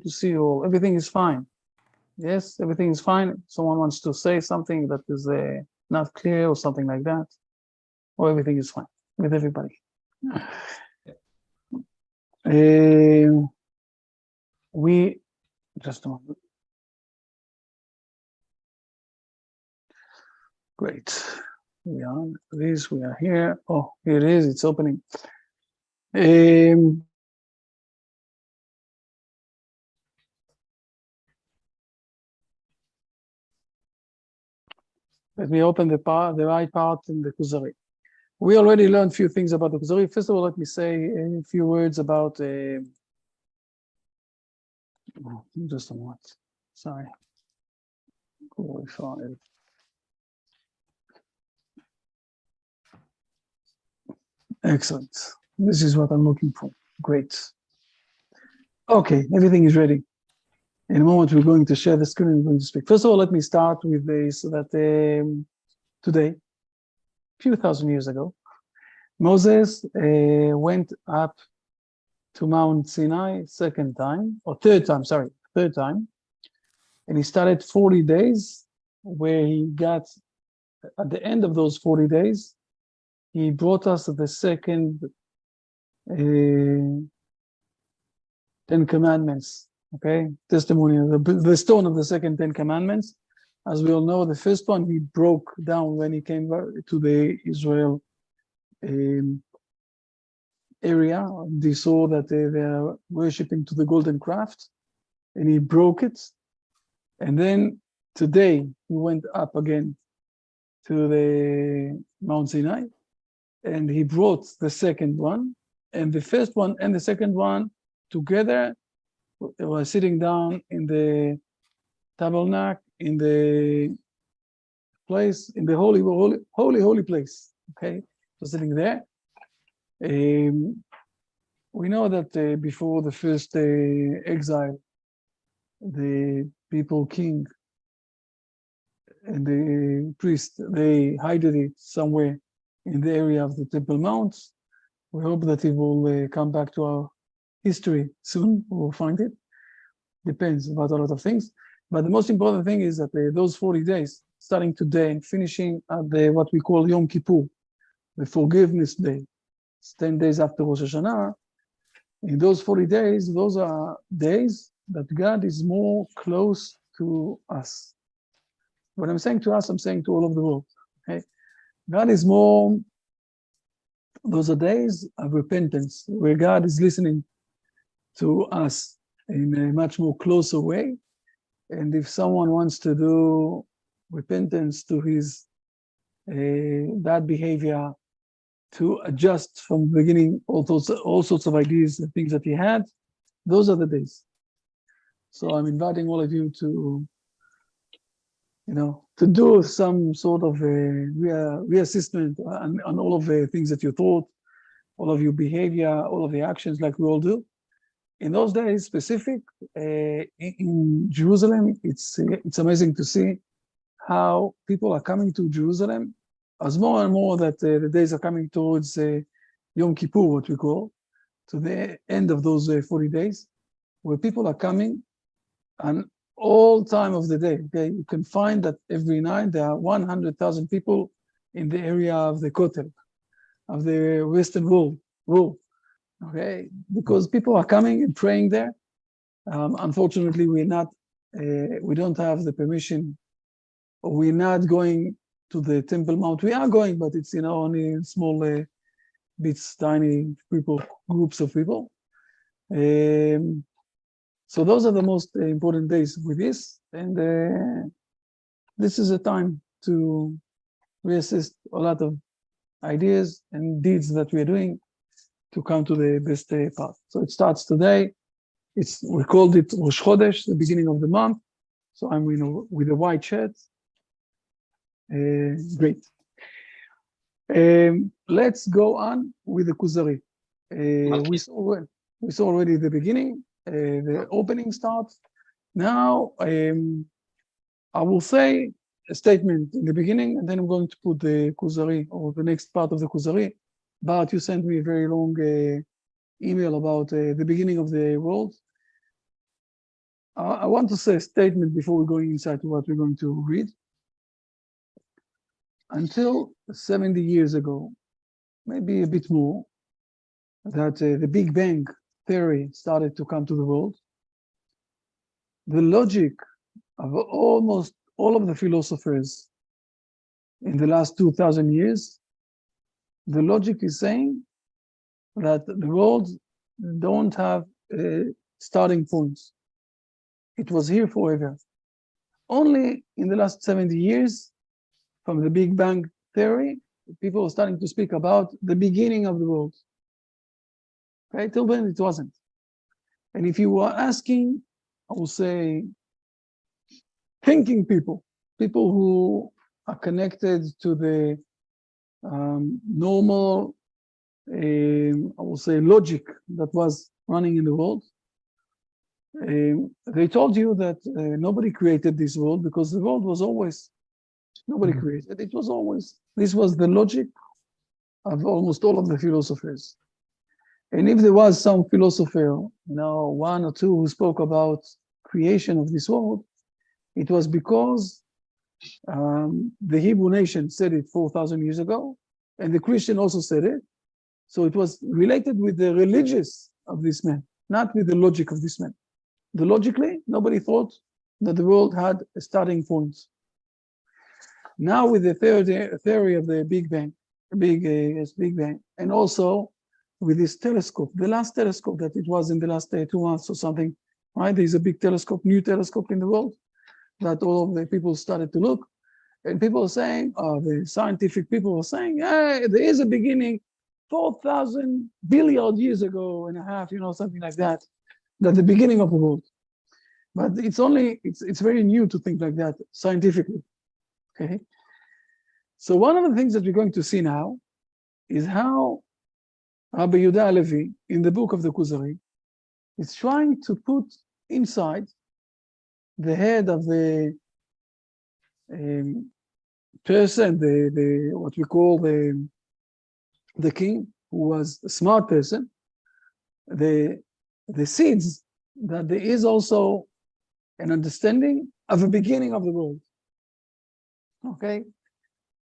to see you all. Everything is fine. Yes, everything is fine. Someone wants to say something that is not clear or something like that, or everything is fine with everybody. We just a moment. Great. We are this. We are here. Oh, here it is. It's opening. Let me open the right part in the Kuzari. We already learned a few things about the Kuzari. First of all, let me say a few words about. Just a moment. Sorry. Excellent. This is what I'm looking for. Great. Okay, everything is ready. In a moment, we're going to share the screen and we're going to speak. First of all, let me start with this, that today, a few thousand years ago, Moses went up to Mount Sinai third time, and he started 40 days, where he got, at the end of those 40 days, he brought us the second 10 commandments, okay? Testimony, the stone of the second 10 commandments. As we all know, the first one he broke down when he came to the Israel area. They saw that they were worshipping to the golden calf, and he broke it. And then today he went up again to the Mount Sinai, and he brought the second one, and the first one and the second one together were sitting down in the tabernacle, in the place, in the holy place. Okay, so sitting there. We know that before the first exile, the people, king and the priest, they hid it somewhere in the area of the Temple Mount. We hope that it will come back to our history soon. We'll find it. Depends about a lot of things. But the most important thing is that those 40 days, starting today and finishing at what we call Yom Kippur, the forgiveness day, it's 10 days after Rosh Hashanah. In those 40 days, those are days that God is more close to us. When I'm saying to us, I'm saying to all of the world. Okay? God is more, those are days of repentance, where God is listening to us in a much more closer way. And if someone wants to do repentance to his bad behavior, to adjust from the beginning all sorts of ideas and things that he had, those are the days. So I'm inviting all of you to, to do some sort of a reassessment on all of the things that you thought, all of your behavior, all of the actions, like we all do. In those days specific, in Jerusalem, it's amazing to see how people are coming to Jerusalem as more and more that the days are coming towards Yom Kippur, what we call, to the end of those 40 days, where people are coming and all time of the day. Okay, you can find that every night there are 100,000 people in the area of the Kotel, of the Western Wall. Okay, because people are coming and praying there. Unfortunately, we don't have the permission, or we're not going to the Temple Mount. We are going, but it's only small bits, tiny groups of people. So those are the most important days with this, and this is a time to reassess a lot of ideas and deeds that we are doing to come to the best path. So it starts today. We called it Rosh Chodesh, the beginning of the month. So I'm with a white shirt. Great. Let's go on with the Kuzari. We saw already the beginning, the opening starts. Now, I will say a statement in the beginning, and then I'm going to put the Kuzari, or the next part of the Kuzari. But you sent me a very long email about the beginning of the world. I want to say a statement before we're going inside to what we're going to read. Until 70 years ago, maybe a bit more, that the Big Bang theory started to come to the world, the logic of almost all of the philosophers in the last 2,000 years, the logic is saying that the world don't have starting points. It was here forever. Only in the last 70 years, from the Big Bang theory, people are starting to speak about the beginning of the world. Okay, till then it wasn't. And if you were asking, I will say, thinking people who are connected to the normal, I will say, logic that was running in the world, they told you that nobody created this world because the world was always, nobody created, it was always. This was the logic of almost all of the philosophers. And if there was some philosopher, one or two who spoke about creation of this world, it was because the Hebrew nation said it 4,000 years ago, and the Christian also said it. So it was related with the religious of this man, not with the logic of this man. Logically, nobody thought that the world had a starting point. Now with the theory of the Big Bang, Big Bang, and also with this telescope, the last telescope that it was in the last 2 months or something, right? There's a big telescope, new telescope in the world that all of the people started to look. And people are saying, the scientific people are saying, hey, there is a beginning 4,000 billion years ago and a half, something like that, the beginning of the world. But it's very new to think like that scientifically, okay? So one of the things that we're going to see now is how Rabbi Yehuda Halevi, in the book of the Kuzari, is trying to put inside the head of the person, the what we call the king, who was a smart person, the seeds that there is also an understanding of a beginning of the world. Okay,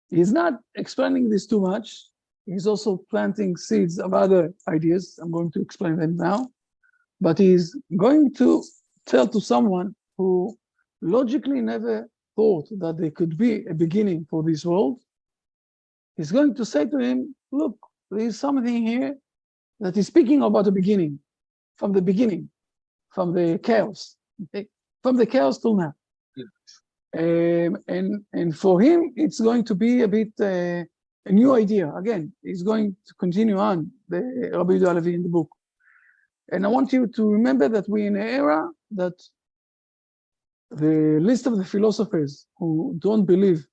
he's not explaining this too much. He's also planting seeds of other ideas. I'm going to explain them now, but he's going to tell to someone who logically never thought that there could be a beginning for this world. He's going to say to him, look, there is something here that is speaking about a beginning, from the beginning, from the chaos, okay? From the chaos till now. And for him, it's going to be a bit a new idea. Again, he's going to continue on the Rabbi Yehuda Halevi in the book. And I want you to remember that we're in an era that the list of the philosophers who don't believe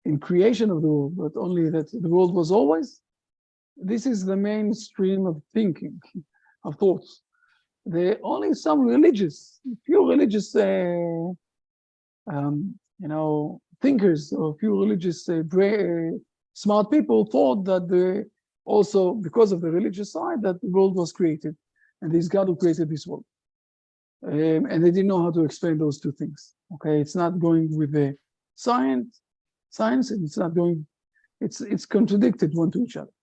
in creation of the world, but only that the world was always, this is the mainstream of thinking, of thoughts. There are only some few religious, thinkers or few religious, smart people thought that also because of the religious side that the world was created, and this God who created this world. And they didn't know how to explain those two things. Okay, it's not going with the science, and it's not going, it's contradicted one to each other.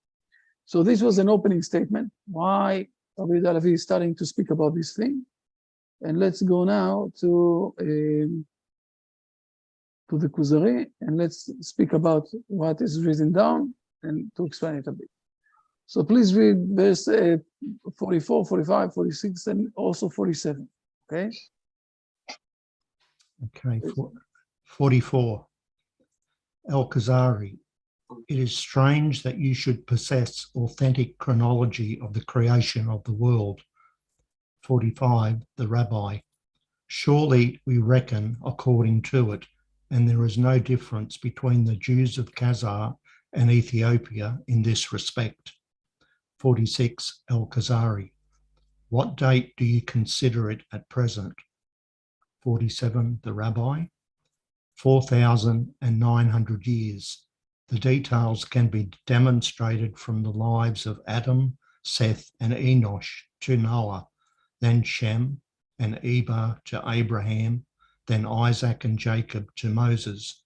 So this was an opening statement. Why Rabbi Yehuda Halevi is starting to speak about this thing. And let's go now to the Kuzari, and let's speak about what is written down and to explain it a bit. So please read verse 44, 45, 46, and also 47. Okay? Okay, 44. Kuzari, it is strange that you should possess authentic chronology of the creation of the world. 45. The Rabbi, surely we reckon according to it, and there is no difference between the Jews of Khazar and Ethiopia in this respect. 46. Kuzari, what date do you consider it at present? 47. The Rabbi, 4,900 years. The details can be demonstrated from the lives of Adam, Seth, and Enosh to Noah, then Shem, and Eber to Abraham, then Isaac and Jacob to Moses.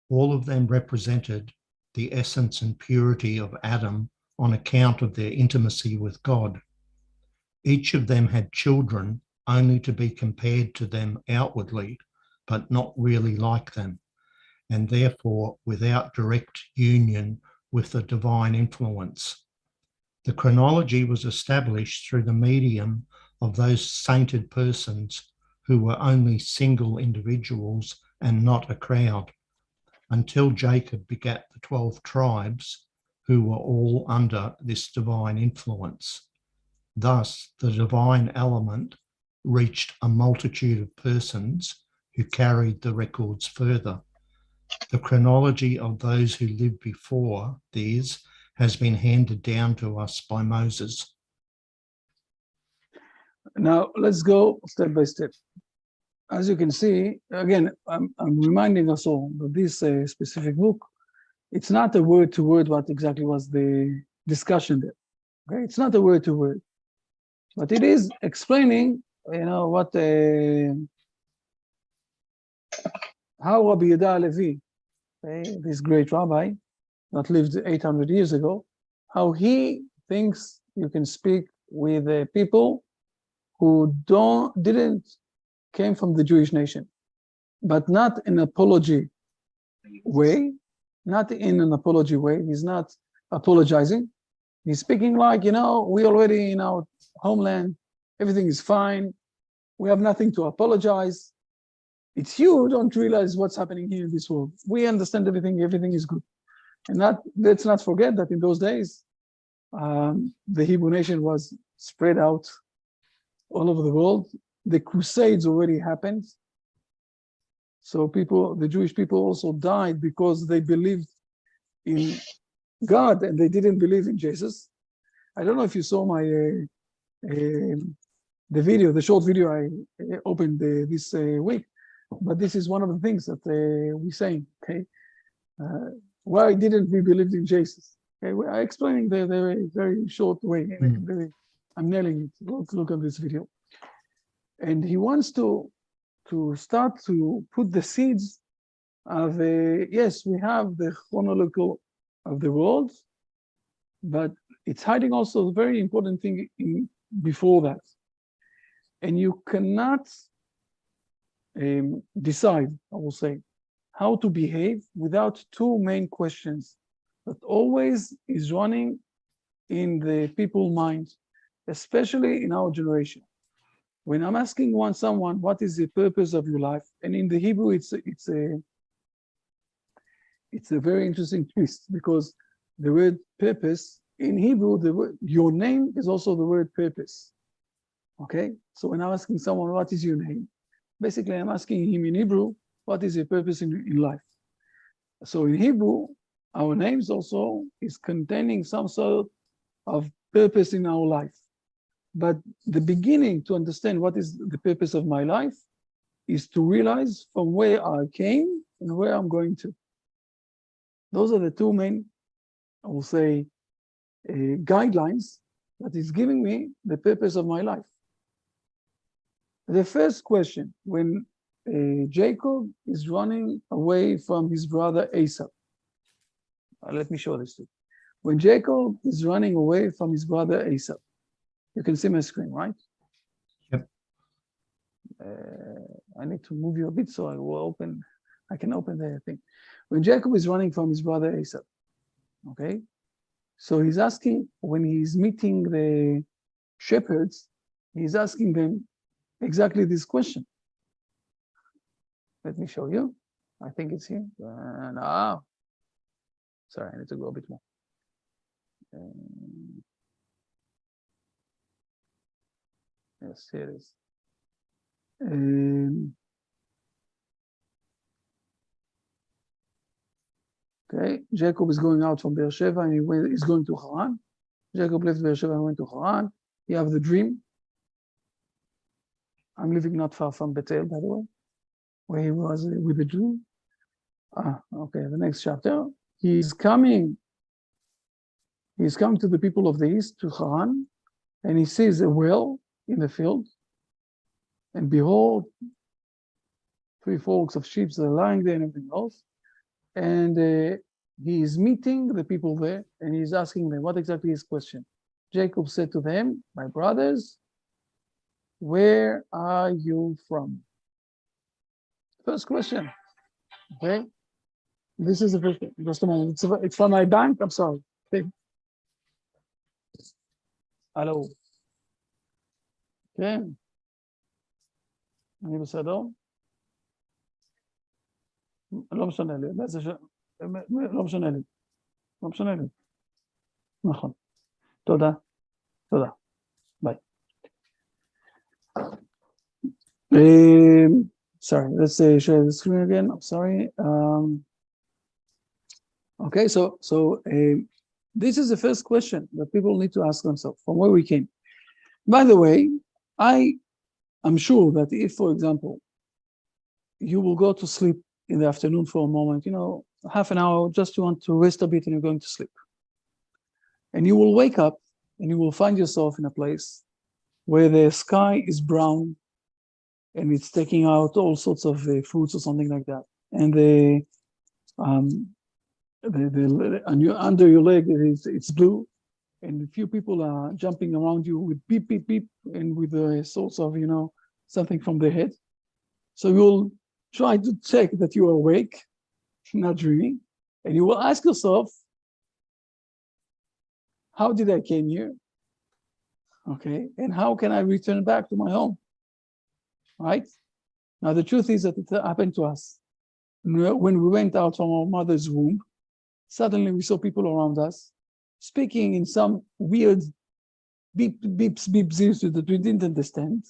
All of them represented the essence and purity of Adam on account of their intimacy with God. Each of them had children only to be compared to them outwardly, but not really like them, and therefore without direct union with the divine influence. The chronology was established through the medium of those sainted persons who were only single individuals and not a crowd, until Jacob begat the 12 tribes who were all under this divine influence. Thus, the divine element reached a multitude of persons who carried the records further. The chronology of those who lived before these has been handed down to us by Moses. Now, let's go step by step. As you can see, again, I'm reminding us all that this specific book, it's not a word-to-word what exactly was the discussion there. Okay, it's not a word-to-word, but it is explaining, what how Rabbi Yehuda Levi, this great rabbi that lived 800 years ago, how he thinks you can speak with people who didn't came from the Jewish nation, but not in an apology way, not in an apology way. He's not apologizing. He's speaking like, we already in our homeland, everything is fine. We have nothing to apologize. It's you don't realize what's happening here in this world. We understand everything is good. And let's not forget that in those days, the Hebrew nation was spread out all over the world. The Crusades already happened. So the Jewish people also died because they believed in God and they didn't believe in Jesus. I don't know if you saw the short video I opened this week, but this is one of the things that we're saying, okay? Why didn't we believe in Jesus? Okay, I'm explaining the very short way. I'm nailing it. Look at this video. And he wants to start to put the seeds of yes, we have the chronological of the world, but it's hiding also a very important thing before that. And you cannot decide, I will say, how to behave without two main questions that always is running in the people's minds, especially in our generation. When I'm asking someone, what is the purpose of your life? And in the Hebrew, it's a very interesting twist, because the word purpose in Hebrew, your name is also the word purpose. Okay, so when I'm asking someone, what is your name? Basically, I'm asking him in Hebrew, what is your purpose in life? So in Hebrew, our names also is containing some sort of purpose in our life. But the beginning to understand what is the purpose of my life is to realize from where I came and where I'm going to. Those are the two main, I will say, guidelines that is giving me the purpose of my life. The first question, when Jacob is running away from his brother Esau. Let me show this to you. When Jacob is running away from his brother Esau, you can see my screen, right? Yep. I need to move you a bit so I can open the thing. When Jacob is running from his brother Esau, okay? So he's asking, when he's meeting the shepherds, he's asking them exactly this question. Let me show you. I think it's here. No. Sorry, I need to go a bit more. Yes, here it is. Okay, Jacob is going out from Beersheba and he's going to Haran. Jacob left Beersheba and went to Haran. He have the dream. I'm living not far from Bethel, by the way, where he was with the dream. Okay, the next chapter. He's coming to the people of the east, to Haran, and he sees a well in the field. And behold, 3 flocks of sheep that are lying there and everything else. And he is meeting the people there, and he's asking them, what exactly is his question? Jacob said to them, my brothers, where are you from? First question. Okay. This is the first one. Just a moment. It's from my bank. I'm sorry. Okay. Hello. Okay. אני בסדר? לא משנה לי. לא משנה לי. לא משנה לי. נכון. תודה. תודה. ביי. Sorry, let's share the screen again. I'm sorry. Okay, so this is the first question that people need to ask themselves, from where we came. By the way, I'm sure that if, for example, you will go to sleep in the afternoon for a moment, half an hour, just you want to rest a bit and you're going to sleep. And you will wake up and you will find yourself in a place where the sky is brown and it's taking out all sorts of fruits or something like that. And under your leg, it's blue. And a few people are jumping around you with beep, beep, beep, and with sorts of, something from their head. So you'll try to check that you are awake, not dreaming. And you will ask yourself, how did I came here? Okay, and how can I return back to my home? Right? Now, the truth is that it happened to us. When we went out from our mother's womb, suddenly we saw people around us speaking in some weird beep, beeps, beep, zeros that we didn't understand.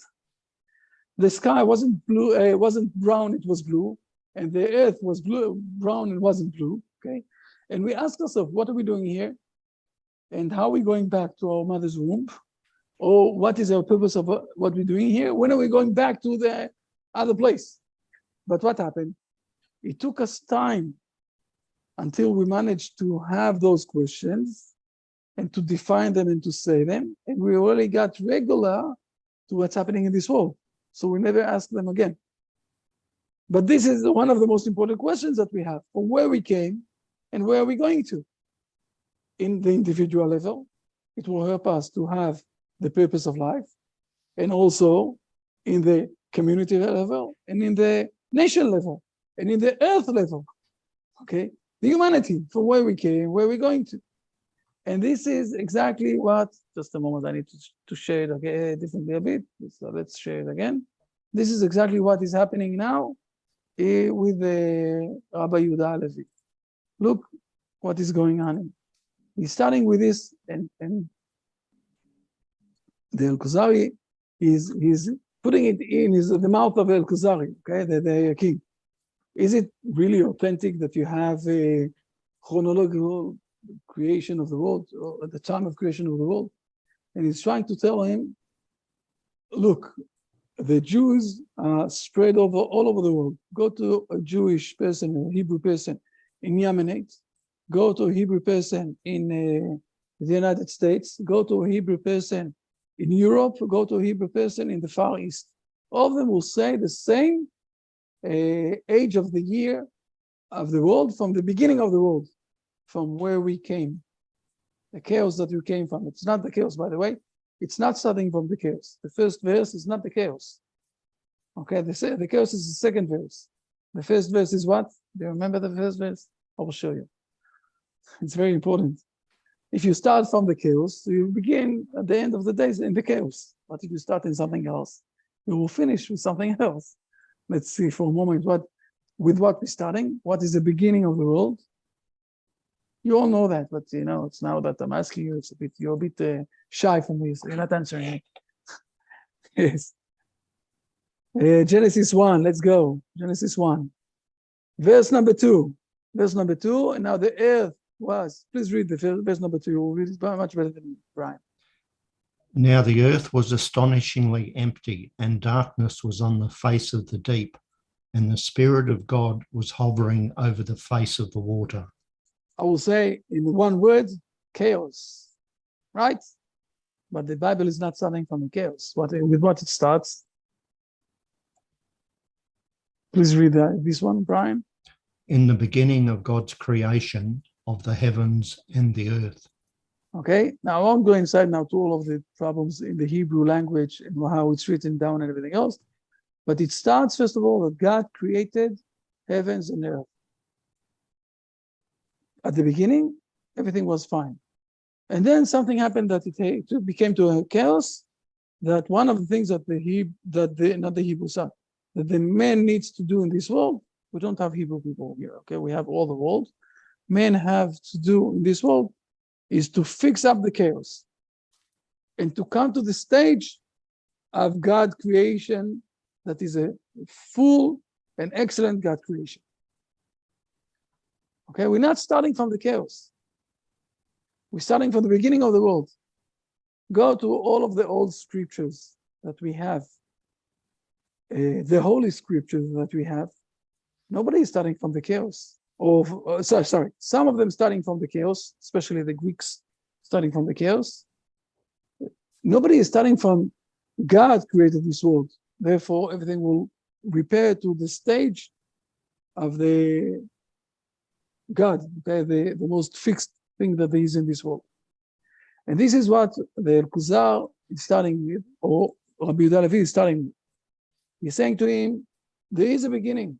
The sky wasn't blue, it wasn't brown, it was blue. And the earth was blue, brown, and wasn't blue, okay? And we asked ourselves, what are we doing here? And how are we going back to our mother's womb? Or what is our purpose of what we're doing here? When are we going back to the other place? But what happened? It took us time until we managed to have those questions and to define them and to say them. And we already got regular to what's happening in this world. So we never ask them again. But this is one of the most important questions that we have, from where we came and where are we going to. In the individual level, it will help us to have the purpose of life, and also in the community level, and in the nation level, and in the earth level, okay? The humanity, from where we came, where we're going to. And this is exactly what, just a moment, I need to share it differently a bit, so let's share it again. This is exactly what is happening now with the Rabbi Yehuda Halevi. Look what is going on. He's starting with this, and the Kuzari he's putting it in the mouth of Kuzari, okay, the king. Is it really authentic that you have a chronological creation of the world, or at the time of creation of the world? And he's trying to tell him, look, the Jews are spread all over the world. Go to a Jewish person, a Hebrew person in Yemenite. Go to a Hebrew person in the United States. Go to a Hebrew person in Europe. Go to a Hebrew person in the Far East. All of them will say the same age of the year of the world, from the beginning of the world, from where we came, the chaos that we came from. It's not the chaos, by the way. It's not starting from the chaos. The first verse is not the chaos. Okay, the chaos is the second verse. The first verse is what? Do you remember the first verse? I will show you. It's very important. If you start from the chaos, you begin at the end of the day in the chaos. But if you start in something else, you will finish with something else. Let's see for a moment with what we're starting. What is the beginning of the world? You all know that, but it's now that I'm asking you, you're a bit shy for me, so you're not answering me. Yes. Genesis 1, let's go. Genesis 1. Verse number 2. Verse number 2, and now the earth was, please read the verse number 2. You'll read it much better than Brian. Now the earth was astonishingly empty, and darkness was on the face of the deep, and the Spirit of God was hovering over the face of the water. I will say in one word, chaos, right? But the Bible is not starting from the chaos. With what it starts? Please read this one, Brian. In the beginning of God's creation of the heavens and the earth. Okay, now I won't go inside now to all of the problems in the Hebrew language and how it's written down and everything else. But it starts, first of all, that God created heavens and earth. At the beginning, everything was fine. And then something happened that it became to a chaos, that one of the things that that the man needs to do in this world, we don't have Hebrew people here, okay? We have all the world. Men have to do in this world is to fix up the chaos and to come to the stage of God creation that is a full and excellent God creation. Okay, we're not starting from the chaos. We're starting from the beginning of the world. Go to all of the old scriptures that we have, the holy scriptures that we have. Nobody is starting from the chaos. Sorry, some of them starting from the chaos, especially the Greeks starting from the chaos. Nobody is starting from God created this world. Therefore, everything will repair to the stage of the God, okay, the most fixed thing that there is in this world. And this is what the Kuzari is starting with, or Rabbi Yehuda Levi is starting with. He's saying to him, there is a beginning.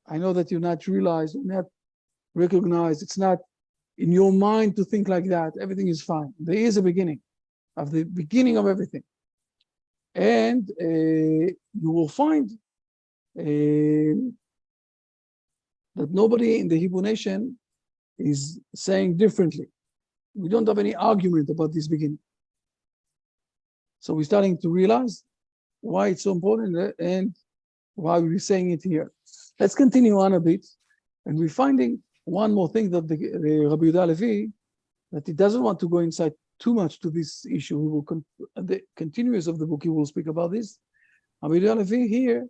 I know that you not realize, not recognize, it's not in your mind to think like that. Everything is fine. There is a beginning of the beginning of everything. And you will find that nobody in the Hebrew nation is saying differently. We don't have any argument about this beginning. So we're starting to realize why it's so important and why we're saying it here. Let's continue on a bit. And we're finding one more thing that the Rabbi Yehuda Levi, that he doesn't want to go inside too much to this issue. He will the continuous of the book, he will speak about this. Rabbi Yehuda Levi here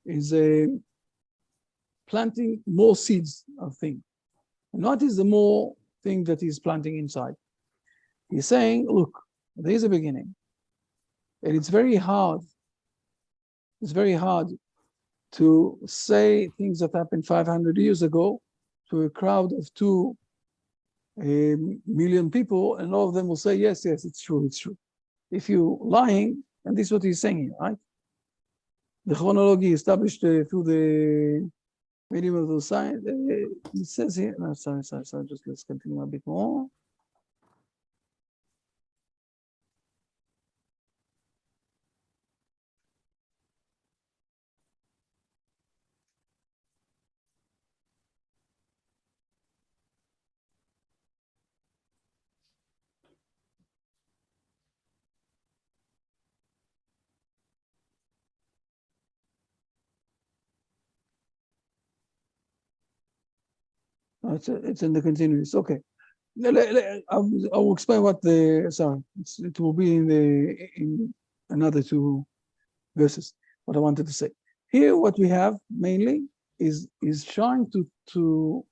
is planting more seeds of things. And what is the more thing that he's planting inside? He's saying, look, there is a beginning. And it's very hard. It's very hard to say things that happened 500 years ago to a crowd of 2 million people, and all of them will say, yes, yes, it's true, it's true. If you're lying, and this is what he's saying here, right? The chronology established through the medium of the science, it says here, no, sorry, just let's continue a bit more. It's in the continuous. Okay. I will explain what it will be in another 2 verses, what I wanted to say. Here, what we have mainly is trying to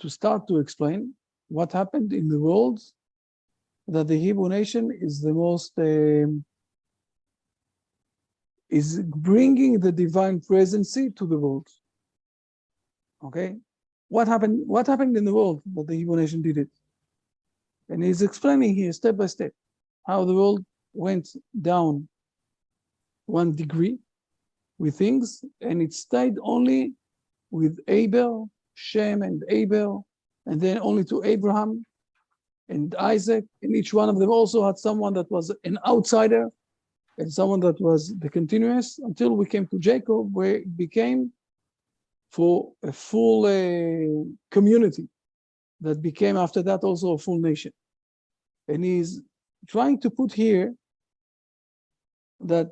start to explain what happened in the world, that the Hebrew nation is the most, is bringing the divine presence to the world. Okay? What happened in the world that the Hebrew nation did it? And he's explaining here step by step how the world went down 1 degree with things, and it stayed only with Abel, Shem and Abel, and then only to Abraham and Isaac, and each one of them also had someone that was an outsider and someone that was the continuous, until we came to Jacob, where it became for a full community that became after that also a full nation. And he's trying to put here that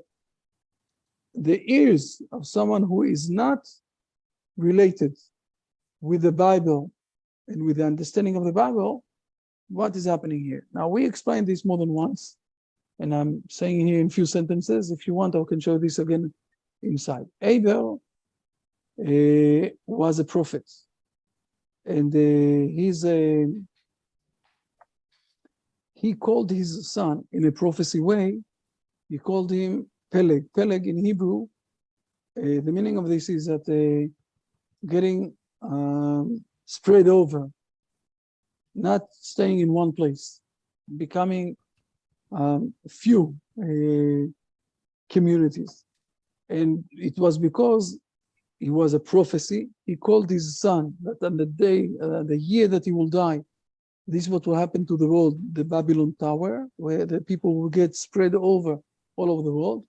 the ears of someone who is not related with the Bible and with the understanding of the Bible, what is happening here? Now, we explained this more than once, and I'm saying here in a few sentences. If you want, I can show this again inside. Abel was a prophet, and he called his son in a prophecy way. He called him Peleg. Peleg in Hebrew The meaning of this is that getting spread over, not staying in one place, becoming few communities. And it was because it was a prophecy. He called his son that on the day, the year that he will die, this is what will happen to the world, the Babylon Tower, where the people will get spread over all over the world.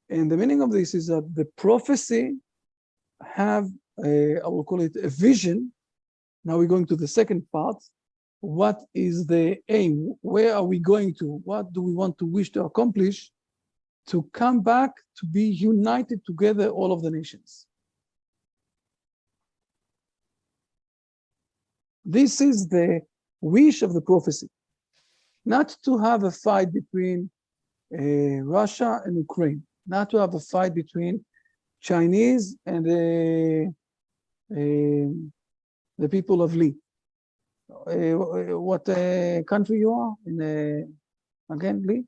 And the meaning of this is that the prophecy have, I will call it a vision. Now we're going to the second part. What is the aim? Where are we going to? What do we want to wish to accomplish? To come back to be united together, all of the nations. This is the wish of the prophecy, not to have a fight between Russia and Ukraine, not to have a fight between Chinese and the people of Li. What country you are in? Again, Li,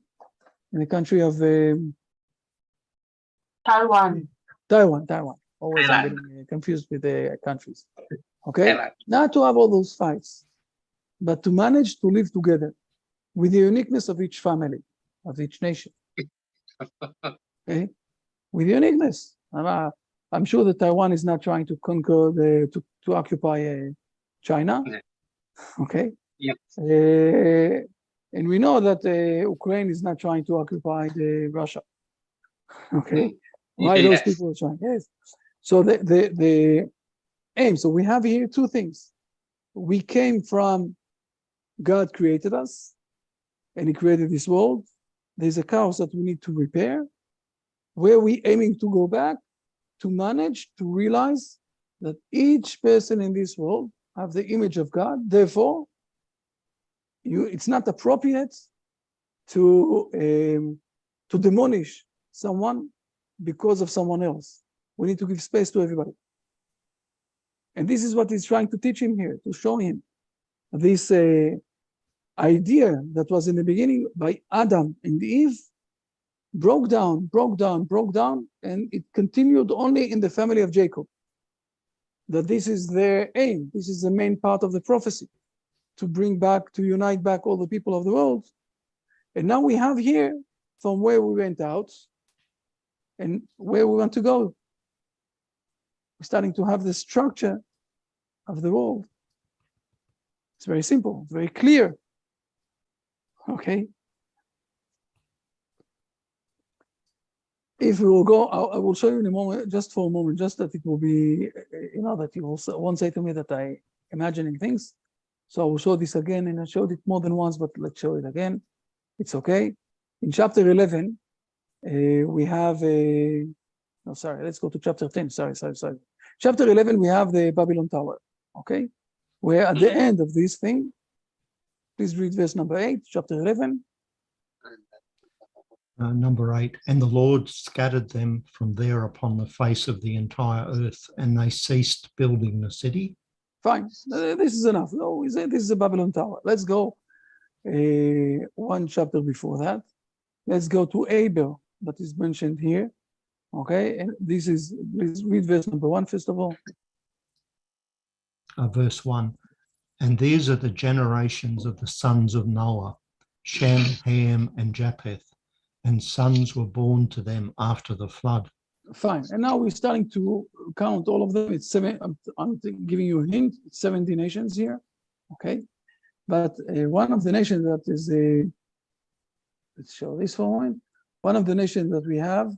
in the country of Taiwan. Taiwan. Always I'm Thailand. getting confused with the countries. Okay, Thailand. not to have all those fights, but to manage to live together with the uniqueness of each family, of each nation. Okay, with uniqueness. I'm sure that Taiwan is not trying to conquer to occupy China. Yeah. Okay. Yep. And we know that Ukraine is not trying to occupy Russia. Okay. Why those Yes. people are trying? Yes. So the aim. So we have here two things. We came from God created us, and He created this world. There's a chaos that we need to repair. Where we aiming to go back to manage to realize that each person in this world have the image of God. Therefore, it's not appropriate to demolish someone because of someone else. We need to give space to everybody. And this is what he's trying to teach him here, to show him this idea that was in the beginning by Adam and Eve broke down, and it continued only in the family of Jacob. That this is their aim. This is the main part of the prophecy, to bring back, to unite back all the people of the world. And now we have here from where we went out and where we want to go. We're starting to have the structure of the world. It's very simple, very clear. Okay. If we will go, I will show you in a moment, just for a moment, just that it will be, that you will won't say to me that I imagining things. So I will show this again, and I showed it more than once, but let's show it again. It's okay. In chapter 11, we have let's go to chapter 10. Sorry. Chapter 11, we have the Babylon Tower, okay? Where at the end of this thing, please read verse number 8, chapter 11. Number 8, and the Lord scattered them from there upon the face of the entire earth, and they ceased building the city. Fine, this is enough. No, this is the Babylon Tower. Let's go one chapter before that. Let's go to Abel, that is mentioned here. Okay, and please read verse number 1 first of all. Verse 1, and these are the generations of the sons of Noah, Shem, Ham, and Japheth, and sons were born to them after the flood. Fine, and now we're starting to count all of them. It's 7. I'm giving you a hint. It's 70 nations here. Okay, but one of the nations that is let's show this for a moment. One of the nations that we have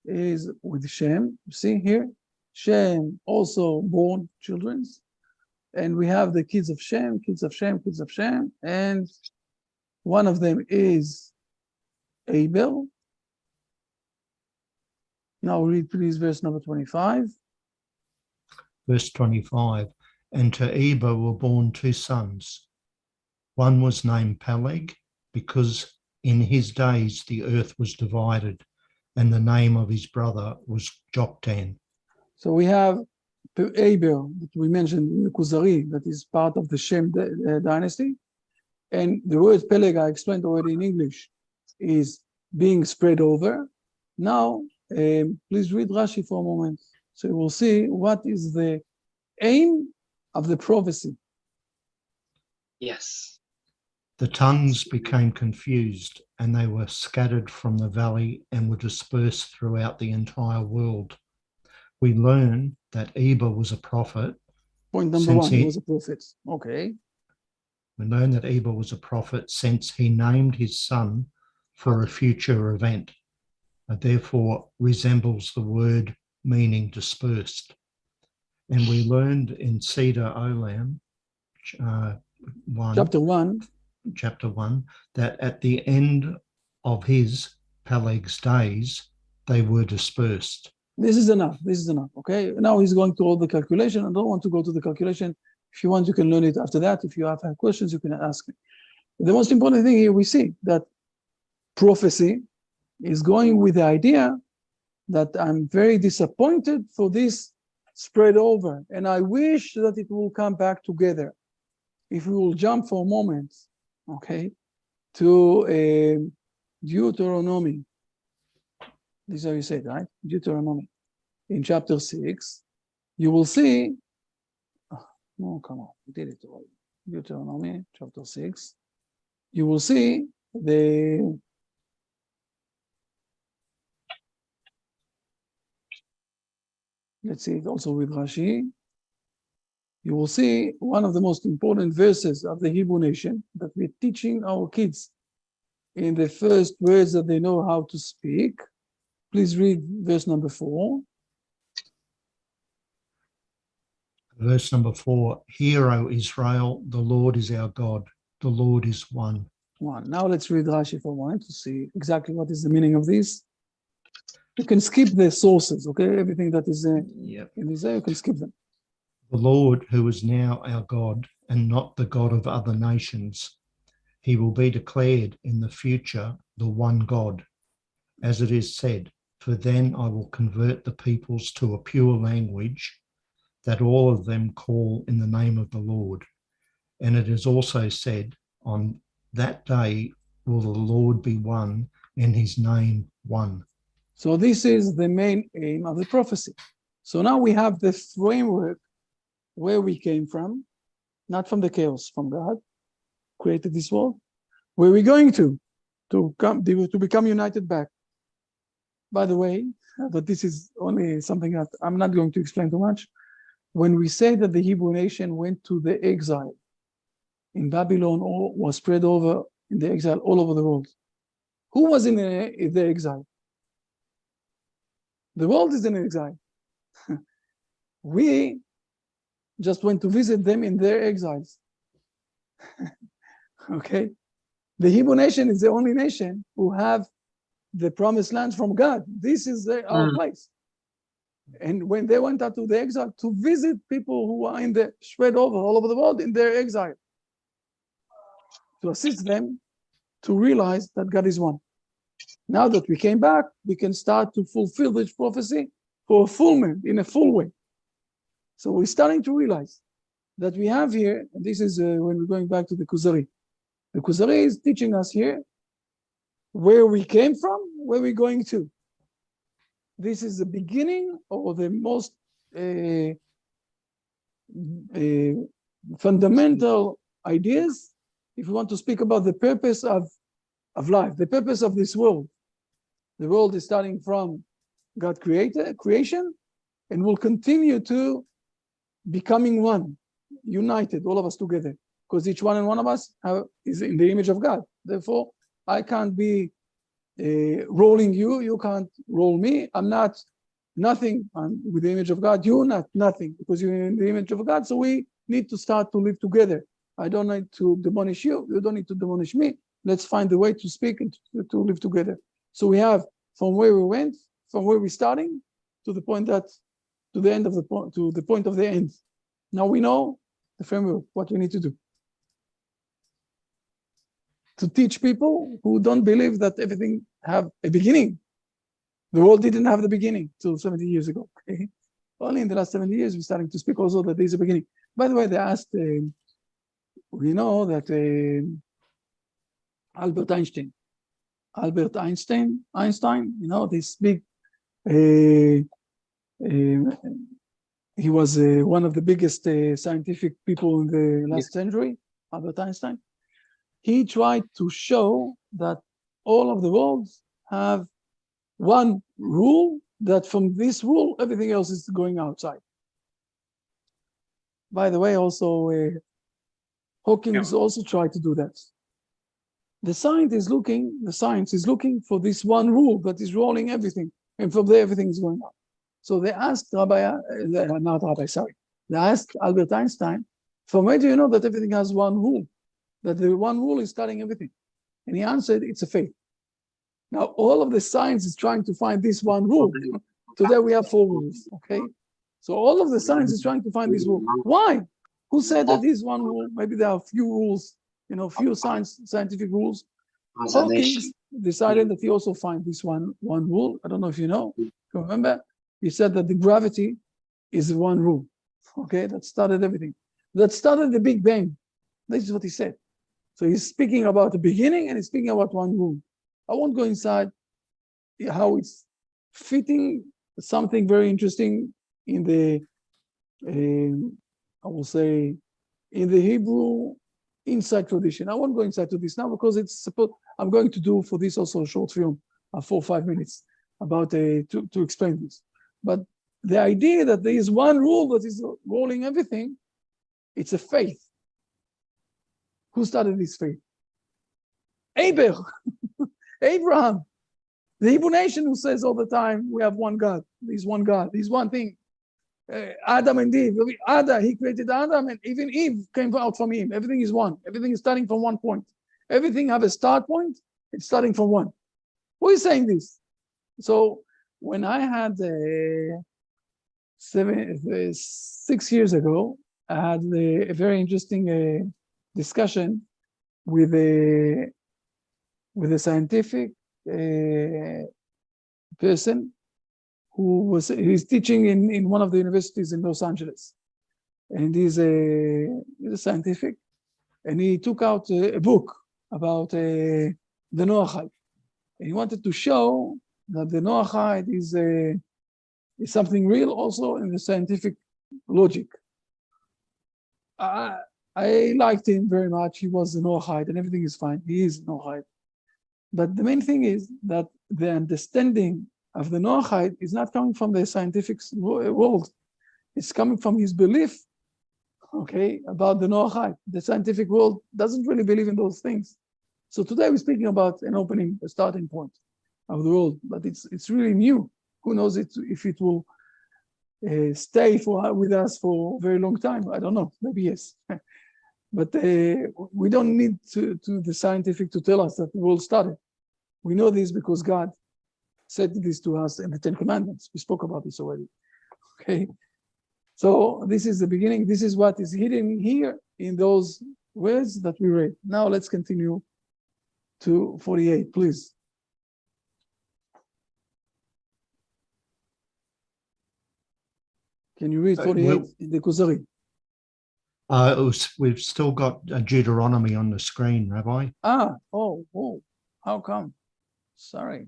is with Shem. You see here, Shem also born children, and we have the kids of Shem, and one of them is Abel. Now read please verse number 25. Verse 25, and to Eber were born 2 sons. One was named Peleg, because in his days the earth was divided, and the name of his brother was Joktan. So we have Abel that we mentioned in the Kuzari, that is part of the Shem dynasty. And the word Peleg, I explained already in English, is being spread over. Now Please read Rashi for a moment. So you will see what is the aim of the prophecy. Yes. The tongues became confused, and they were scattered from the valley and were dispersed throughout the entire world. We learn that Eber was a prophet. Point number one, he was a prophet. Okay. We learn that Eber was a prophet since he named his son for a future event, and therefore resembles the word meaning dispersed. And we learned in Seder Olam, chapter 1, that at the end of his Peleg's days, they were dispersed. This is enough. This is enough. Okay. Now he's going to all the calculation. I don't want to go to the calculation. If you want, you can learn it after that. If you have questions, you can ask me. The most important thing here, we see that prophecy is going with the idea that I'm very disappointed for this spread over, and I wish that it will come back together. If we will jump for a moment, okay, to Deuteronomy. This is how you say it, right? Deuteronomy. In chapter 6, you will see, no, come on, we did it already. Deuteronomy, chapter 6. You will see let's see it also with Rashi. You will see one of the most important verses of the Hebrew nation that we're teaching our kids in the first words that they know how to speak. Please read verse number 4. Verse number 4, Hear, O Israel, the Lord is our God, the Lord is one. Now let's read Rashi for a moment to see exactly what is the meaning of this. You can skip the sources, okay? Everything that is in Isaiah, you can skip them. The Lord, who is now our God, and not the God of other nations, he will be declared in the future the one God, as it is said, for then I will convert the peoples to a pure language, that all of them call in the name of the Lord. And it is also said, on that day will the Lord be one, and his name one. So this is the main aim of the prophecy. So now we have the framework where we came from, not from the chaos, from God, created this world. Where we're going to become united back. By the way, but this is only something that I'm not going to explain too much. When we say that the Hebrew nation went to the exile in Babylon or was spread over in the exile all over the world, who was in the exile? The world is in exile. We just went to visit them in their exiles. Okay? The Hebrew nation is the only nation who have the promised land from God. This is our place. And when they went out to the exile to visit people who are in the spread over all over the world in their exile, to assist them to realize that God is one. Now that we came back, we can start to fulfill this prophecy for a fulfillment in a full way. So we're starting to realize that we have here, and this is when we're going back to the Kuzari. The Kuzari is teaching us here where we came from, where we're going to. This is the beginning or the most fundamental ideas if we want to speak about the purpose of life, the purpose of this world. The world is starting from God creation, and will continue to becoming one, united, all of us together, because each one and one of us is in the image of God. Therefore, I can't be rolling you, you can't roll me. I'm not nothing. I'm with the image of God. You're not nothing because you're in the image of God. So we need to start to live together. I don't need to demolish you. You don't need to demolish me. Let's find a way to speak and to live together. So we have from where we went, from where we're starting, to the point that, to the end of the point, to the point of the end. Now we know the framework, what we need to do. To teach people who don't believe that everything have a beginning. The world didn't have the beginning till 70 years ago. Okay? Only in the last 70 years, we're starting to speak also that there's a beginning. By the way, they asked, we know that Albert Einstein, you know, this big He was one of the biggest scientific people in the last century, Albert Einstein. He tried to show that all of the worlds have one rule, that from this rule, everything else is going outside. By the way, also, Hawkins also tried to do that. The science is looking for this one rule that is rolling everything, and from there, everything is going out. So they asked they asked Albert Einstein, from where do you know that everything has one rule? That the one rule is starting everything? And he answered, it's a faith. Now, all of the science is trying to find this one rule. Today we have 4 rules, okay? So all of the science is trying to find this rule. Why? Who said that this one rule? Maybe there are few rules, few scientific rules. Hawkins decided that he also find this one rule. I don't know if you know. Remember, he said that the gravity is one rule. Okay, that started everything. That started the Big Bang. This is what he said. So he's speaking about the beginning and he's speaking about one rule. I won't go inside how it's fitting something very interesting in the, I will say, in the Hebrew inside tradition. I won't go inside to this now because I'm going to do for this also a short film, 4 or 5 minutes, about to explain this. But the idea that there is one rule that is rolling everything, it's a faith. Who started this faith? Abraham, the Hebrew nation who says all the time, we have one God, there's one God, there's one thing. Adam and Eve, he created Adam, and even Eve came out from him. Everything is one. Everything is starting from one point. Everything have a start point, it's starting from one. Who is saying this? So when I had 6 years ago, I had a very interesting discussion with a scientific person he's teaching in one of the universities in Los Angeles, and he's a scientific, and he took out a book about the Noahide, and he wanted to show that the Noahide is something real also in the scientific logic. I liked him very much. He was the Noahide, and everything is fine. He is Noahide. But the main thing is that the understanding of the Noahide is not coming from the scientific world. It's coming from his belief, okay, about the Noahide. The scientific world doesn't really believe in those things. So today we're speaking about a starting point of the world, but it's really new. Who knows if it will stay with us for a very long time? I don't know, maybe yes. But we don't need to the scientific to tell us that the world started. We know this because God said this to us in the 10 Commandments. We spoke about this already. Okay. So this is the beginning. This is what is hidden here in those words that we read. Now let's continue to 48, please. Can you read 48 in the Kuzari? We've still got Deuteronomy on the screen, Rabbi. Oh, how come? Sorry.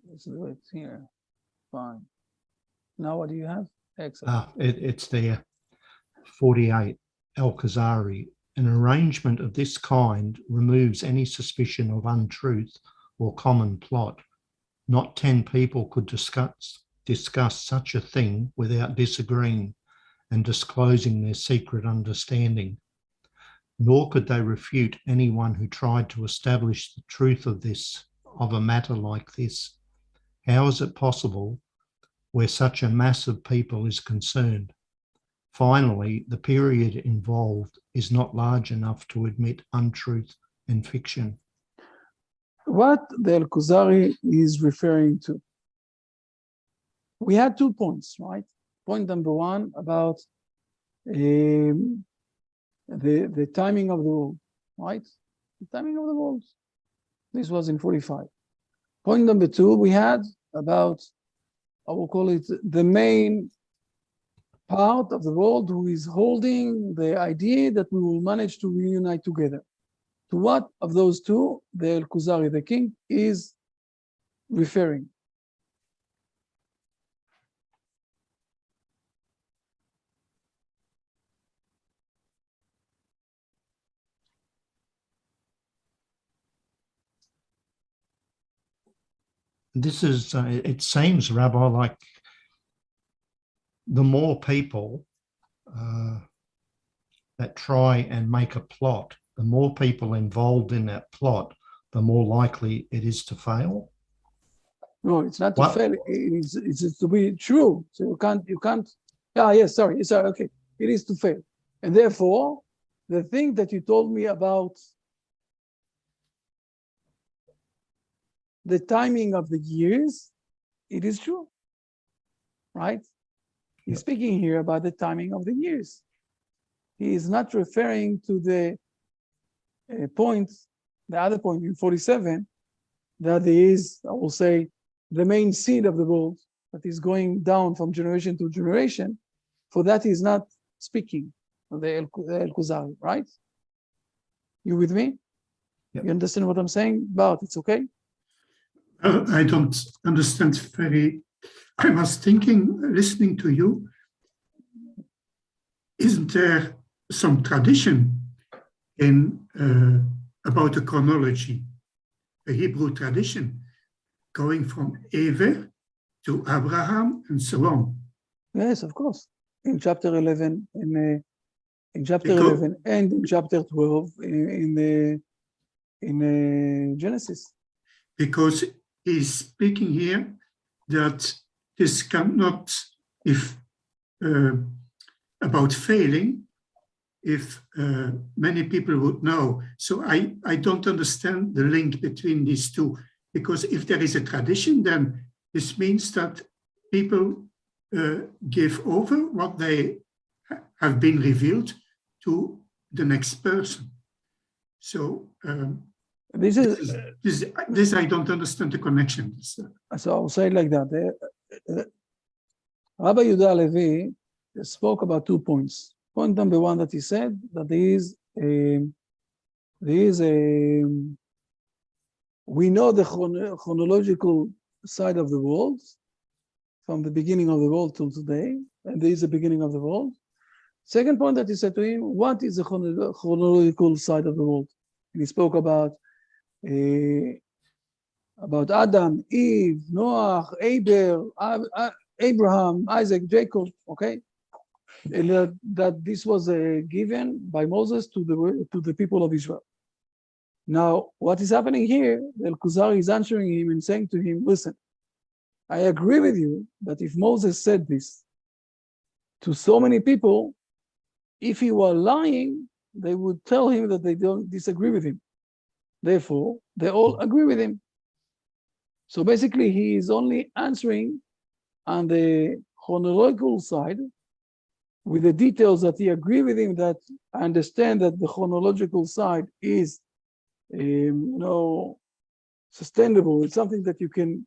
Let's do it here. Fine. Now what do you have? Excellent. It's there. 48, Kuzari. An arrangement of this kind removes any suspicion of untruth or common plot. Not 10 people could discuss such a thing without disagreeing and disclosing their secret understanding. Nor could they refute anyone who tried to establish the truth of a matter like this. How is it possible where such a mass of people is concerned? Finally, the period involved is not large enough to admit untruth and fiction. What the Kuzari is referring to? We had 2 points, right? Point number 1 about the timing of the world, right? The timing of the world. This was in 45. Point number 2 we had about, I will call it the main part of the world who is holding the idea that we will manage to reunite together. To what of those 2 the Kuzari, the king, is referring? this is, it seems, Rabbi, like the more people that try and make a plot, the more people involved in that plot, the more likely it is to fail. No, it's not to What? fail. It's to be true. So you can't. Ah, yes, sorry. Okay. It is to fail. And therefore, the thing that you told me about the timing of the years, it is true, right? He's Yep. speaking here about the timing of the years. He is not referring to the point, the other point in 47, that is, I will say, the main seed of the world that is going down from generation to generation. For that, he's not speaking of the El Kuzari, right? You with me? Yep. You understand what I'm saying? But it's okay? I don't understand very. I was thinking, listening to you, isn't there some tradition in about the chronology, a Hebrew tradition, going from Ever to Abraham and so on? Yes, of course. In chapter 11, in chapter Because- 11 and in chapter 12 in Genesis. Because he's speaking here that this cannot, if about failing, if many people would know. So I don't understand the link between these two, because if there is a tradition, then this means that people give over what they have been revealed to the next person. So This is this I don't understand the connection. so I'll say it like that. Rabbi Yehuda Levi spoke about 2 points. Point number one that he said that we know the chronological side of the world from the beginning of the world till today, and there is a beginning of the world. Second point that he said to him, what is the chronological side of the world? And he spoke about Adam, Eve, Noah, Abraham, Isaac, Jacob, okay? And that this was given by Moses to the people of Israel. Now, what is happening here, El Kuzari is answering him and saying to him, listen, I agree with you that if Moses said this to so many people, if he were lying, they would tell him that they don't disagree with him. Therefore, they all agree with him. So basically, he is only answering on the chronological side with the details that he agree with him, that I understand that the chronological side is, sustainable. It's something that you can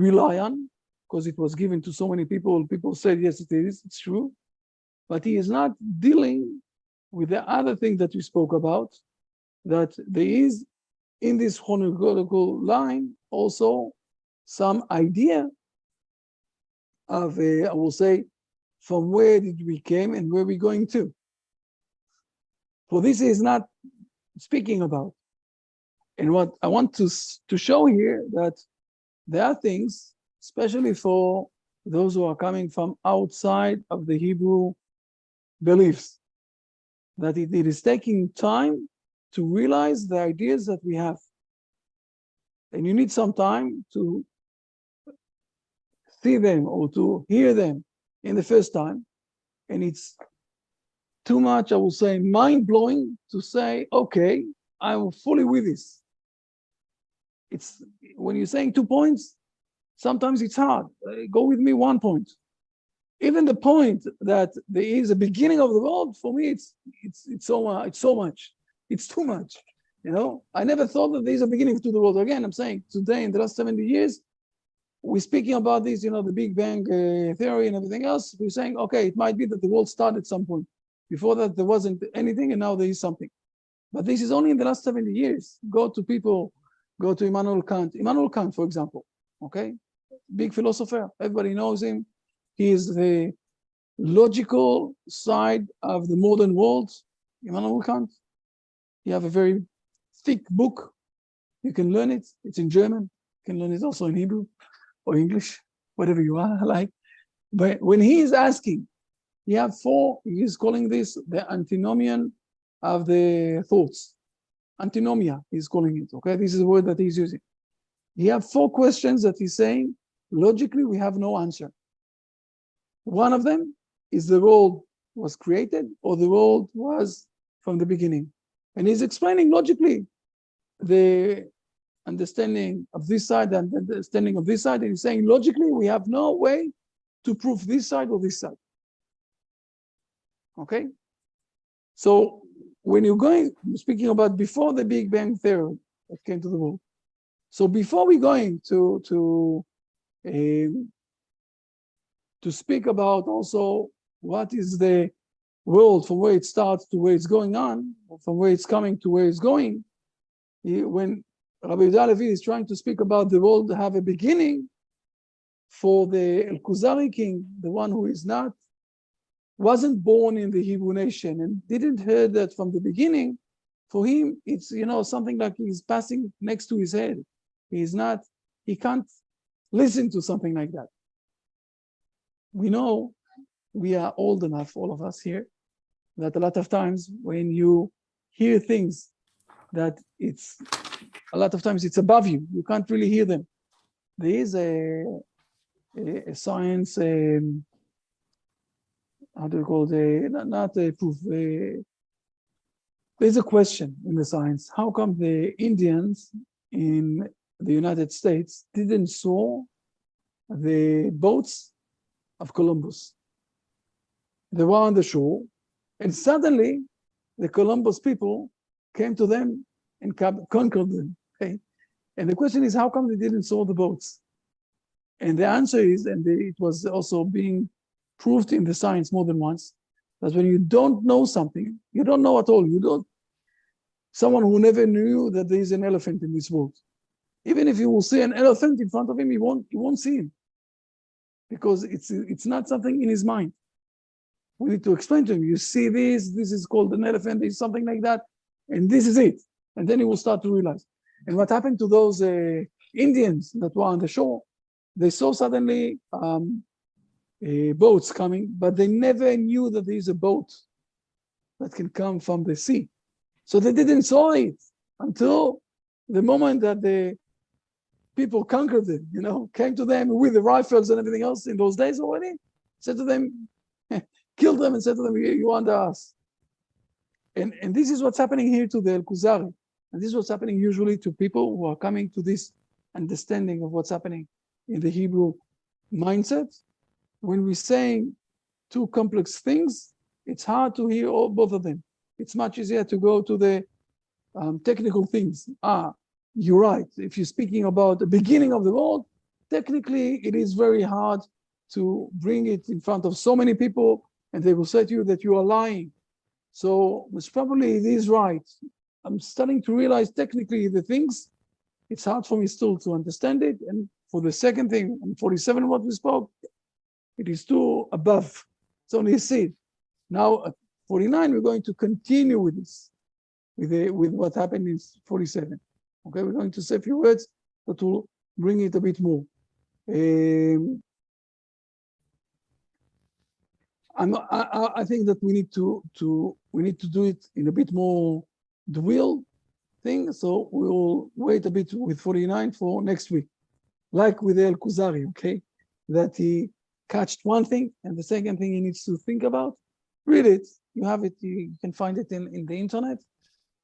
rely on because it was given to so many people. People said, yes, it is, it's true. But he is not dealing with the other thing that we spoke about, that there is in this chronological line also some idea of, I will say, from where did we came and where we're going to. For this is not speaking about. And what I want to show here, that there are things, especially for those who are coming from outside of the Hebrew beliefs, that it is taking time to realize the ideas that we have. And you need some time to see them or to hear them in the first time. And it's too much, I will say, mind-blowing to say, okay, I'm fully with this. It's when you're saying 2 points, sometimes it's hard. Go with me 1 point. Even the point that there is a beginning of the world, for me, it's so much. It's too much. I never thought that there is a beginning to the world. Again, I'm saying today, in the last 70 years, we're speaking about this, the Big Bang theory and everything else. We're saying, okay, it might be that the world started at some point. Before that, there wasn't anything, and now there is something. But this is only in the last 70 years. Go to Immanuel Kant. Immanuel Kant, for example, okay? Big philosopher. Everybody knows him. He is the logical side of the modern world. Immanuel Kant. You have a very thick book. You can learn it. It's in German. can learn it also in Hebrew or English, whatever you are like. But when he is asking, he have four, he's calling this the antinomian of the thoughts. Antinomia, he's calling it, okay? This is the word that he's using. He have four questions that he's saying, logically, we have no answer. One of them is the world was created or the world was from the beginning. And he's explaining logically the understanding of this side and the understanding of this side. And he's saying logically, we have no way to prove this side or this side. Okay? So when you're speaking about before the Big Bang Theory that came to the world. So before we're going to speak about also what is the world from where it starts to where it's going on, or from where it's coming to where it's going, when Rabbi Yehuda Levi is trying to speak about the world to have a beginning, for the Kuzari king, the one who wasn't born in the Hebrew nation and didn't hear that from the beginning, for him, it's, something like he's passing next to his head. He can't listen to something like that. We know, we are old enough, all of us here, that a lot of times when you hear things that a lot of times it's above you, you can't really hear them. There is a science, how do you call it, not a proof, there's a question in the science. How come the Indians in the United States didn't saw the boats of Columbus? They were on the shore, and suddenly the Columbus people came to them and conquered them. Okay? And the question is, how come they didn't saw the boats? And the answer is, and it was also being proved in the science more than once, that when you don't know something, you don't know at all. Someone who never knew that there is an elephant in this world, even if you will see an elephant in front of him, he won't see him, because it's not something in his mind. We need to explain to him, you see this is called an elephant, it's something like that, and this is it. And then he will start to realize. And what happened to those Indians that were on the shore? They saw suddenly boats coming, but they never knew that there is a boat that can come from the sea. So they didn't saw it until the moment that the people conquered them, came to them with the rifles and everything else in those days already, said to them, killed them and said to them, you under us. And this is what's happening here to the Kuzari. And this is what's happening usually to people who are coming to this understanding of what's happening in the Hebrew mindset. When we're saying two complex things, it's hard to hear both of them. It's much easier to go to the technical things. You're right. If you're speaking about the beginning of the world, technically it is very hard to bring it in front of so many people, and they will say to you that you are lying. So most probably it is right. I'm starting to realize technically the things, it's hard for me still to understand it. And for the second thing, on 47, what we spoke, it is too above. It's only a seed. Now at 49, we're going to continue with this, with what happened in 47. Okay, we're going to say a few words that will bring it a bit more. I think that we need to do it in a bit more dual thing. So we will wait a bit with 49 for next week, like with El Kuzari, okay? That he catched one thing, and the second thing he needs to think about. Read it. You have it. You can find it in the internet.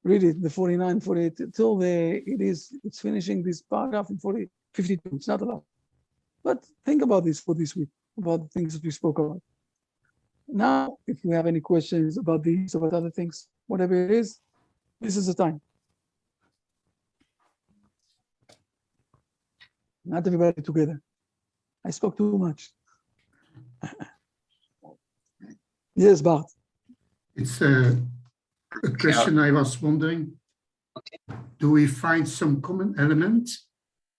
Read it, the 49, 48, till it's finishing this paragraph in 52. It's not a lot. But think about this for this week, about the things that we spoke about. Now, if you have any questions about these, about other things, whatever it is, this is the time. Not everybody together. I spoke too much. Yes, Bart. It's a question I was wondering. Do we find some common element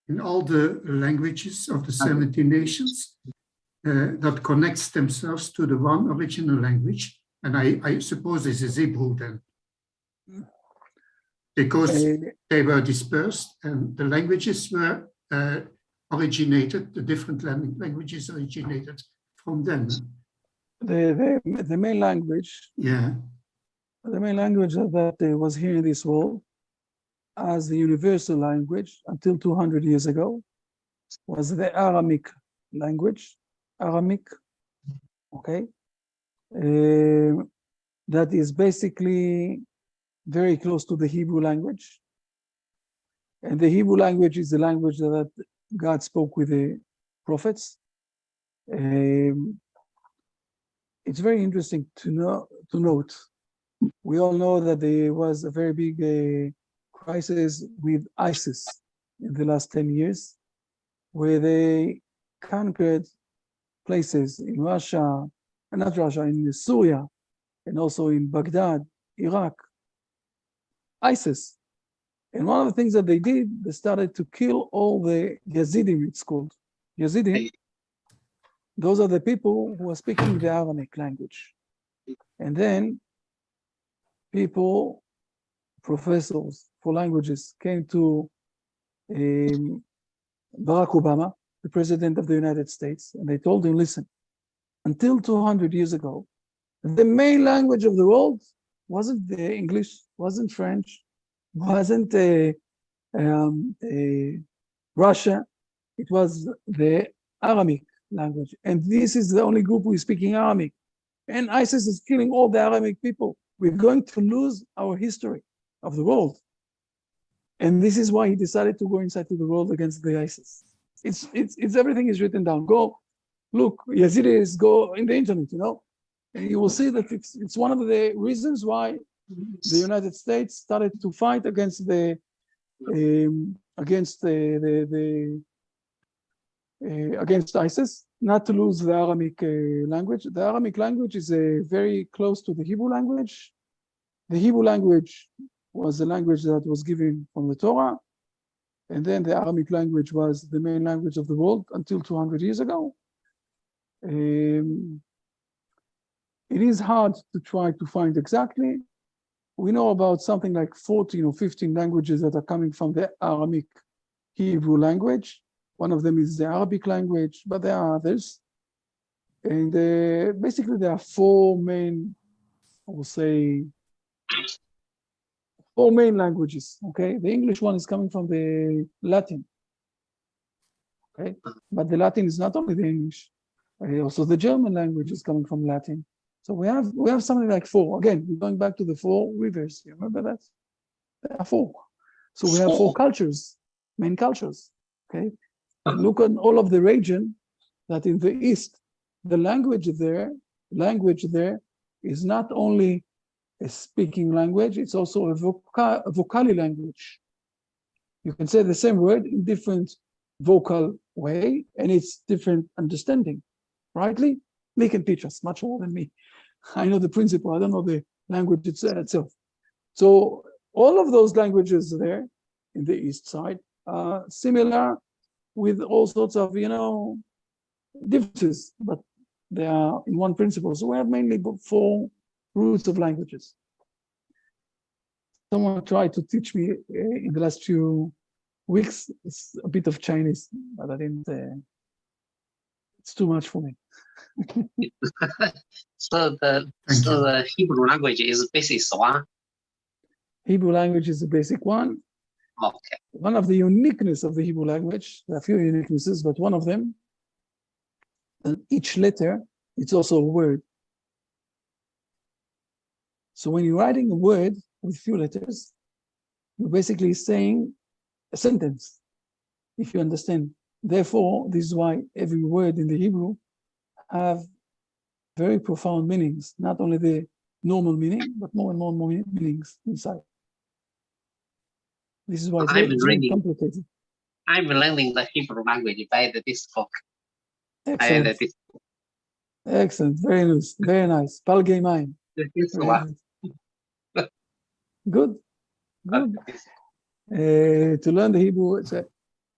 in all the languages of the 70 nations that connects themselves to the one original language? And I suppose this is Hebrew then, because they were dispersed and the languages were originated, the different languages originated from them. The main language, Yeah. the main language that was here in this world as the universal language until 200 years ago was the Aramic language, Aramic, okay? That is basically very close to the Hebrew language. And the Hebrew language is the language that God spoke with the prophets. It's very interesting to note. We all know that there was a very big crisis with ISIS in the last 10 years, where they conquered places in Russia, not Russia, in Syria, and also in Baghdad, Iraq, ISIS. And one of the things that they did, they started to kill all the Yazidim, it's called. Yazidim, those are the people who are speaking the Aramaic language. And then people, professors for languages, came to Barack Obama, the president of the United States, and they told him, listen, until 200 years ago, the main language of the world wasn't the English, wasn't French, wasn't Russia, it was the Aramaic language. And this is the only group who is speaking Aramaic. And ISIS is killing all the Aramaic people. We're going to lose our history of the world. And this is why he decided to go inside to the world against the ISIS. It's everything is written down. Go look, Yazidis, go in the internet, you know, and you will see that it's one of the reasons why the United States started to fight against against ISIS, not to lose the Aramaic language. The Aramaic language is very close to the Hebrew language. The Hebrew language was the language that was given from the Torah, and then the Aramaic language was the main language of the world until 200 years ago. It is hard to try to find exactly. We know about something like 14 or 15 languages that are coming from the Aramaic Hebrew language. One of them is the Arabic language, but there are others. And basically there are four main, I will say, four main languages, okay? The English one is coming from the Latin, okay? But the Latin is not only the English, also the German language is coming from Latin. So we have something like four. Again, we're going back to the four rivers. You remember that? There are four. So we have four cultures, main cultures, okay? And look at all of the region that in the East, the language there is not only a speaking language, it's also a vocally language. You can say the same word in different vocal way, and it's different understanding, rightly? They can teach us much more than me. I know the principle, I don't know the language itself. So all of those languages there in the East side are similar with all sorts of, you know, differences, but they are in one principle. So we have mainly four roots of languages. Someone tried to teach me in the last few weeks, it's a bit of Chinese, but I didn't, it's too much for me. So the Hebrew language is basic one. Hebrew language is the basic one. Okay. One of the uniqueness of the Hebrew language, there are a few uniquenesses, but one of them, each letter, it's also a word. So when you're writing a word with few letters, you're basically saying a sentence, if you understand. Therefore, this is why every word in the Hebrew have very profound meanings, not only the normal meaning, but more and more meanings inside. This is why it's very complicated. I'm learning the Hebrew language by this book. Excellent. Excellent. Very nice. Very nice. Palgei Mayim. Good. Good. To learn the Hebrew,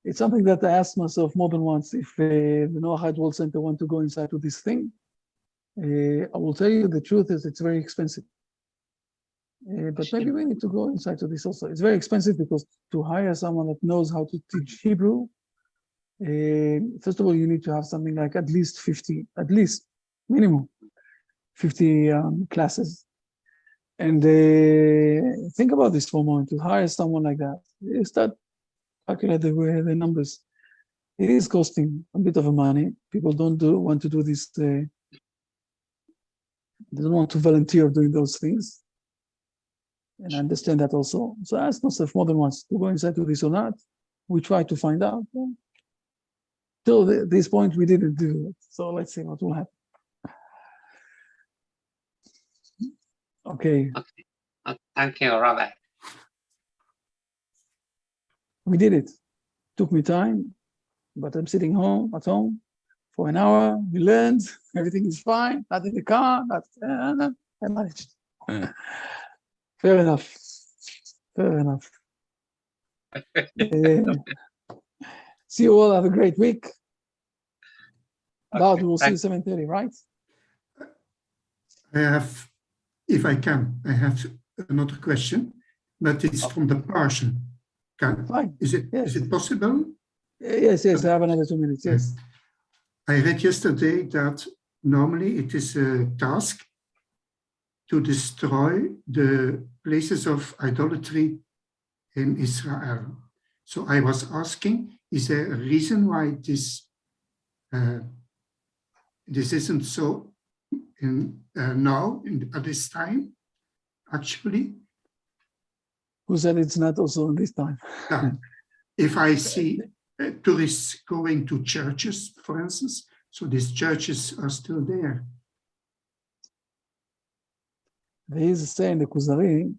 it's something that I asked myself more than once. If the Noahide World Center want to go inside to this thing, I will tell you the truth is it's very expensive. But maybe we need to go inside to this also. It's very expensive because to hire someone that knows how to teach Hebrew First of all, you need to have something like at least 50, at least minimum 50 classes. And think about this for a moment. To hire someone like that, you start calculating the numbers. It is costing a bit of money. People don't want to do this. They don't want to volunteer doing those things. And I understand that also. So I asked myself more than once to go inside to this or not. We tried to find out. Till this point, we didn't do it. So let's see what will happen. Okay. Thank you, Rabbi. We did it. Took me time, but I'm sitting at home for an hour. We learned, everything is fine, not in the car, I managed. Fair enough. Fair enough. See you all, have a great week. Bart, we'll see you 7:30, right? I have, if I can, I have another question, but it's from the Persian. Fine. Is it possible? Yes, I have another 2 minutes, yes. I read yesterday that normally it is a task to destroy the places of idolatry in Israel. So I was asking, is there a reason why this isn't so now at this time, actually? Who said it's not also this time? If I see tourists going to churches, for instance, so these churches are still there. There is a saying in the Kuzari.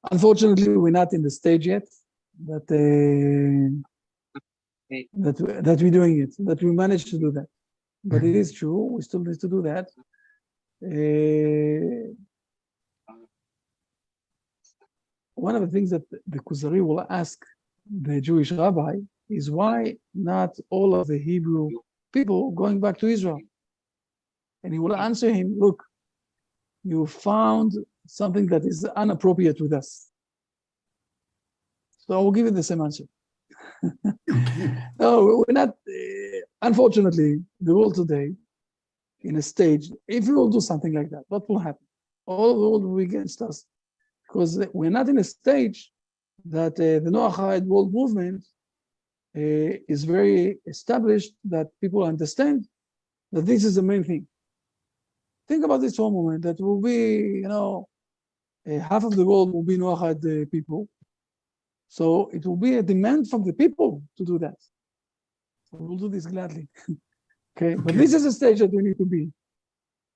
Unfortunately, we're not in the stage yet that we're doing it, that we managed to do that. But it is true, we still need to do that. One of the things that the Kuzari will ask the Jewish rabbi is why not all of the Hebrew people going back to Israel? And he will answer him, look, you found something that is inappropriate with us. So I will give you the same answer. No, we're not, unfortunately, the world today, in a stage, if we will do something like that, what will happen? All the world will be against us. Because we're not in a stage that the Noahide world movement is very established, that people understand that this is the main thing. Think about this for a moment, that will be, half of the world will be Noahide people. So it will be a demand from the people to do that. So we'll do this gladly. Okay, but this is a stage that we need to be.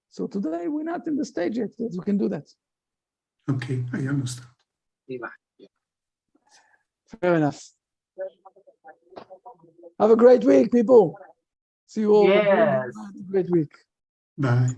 So today we're not in the stage yet that we can do that. Okay, I understand. Fair enough. Have a great week, people. See you all. Yes. Have a great week. Bye.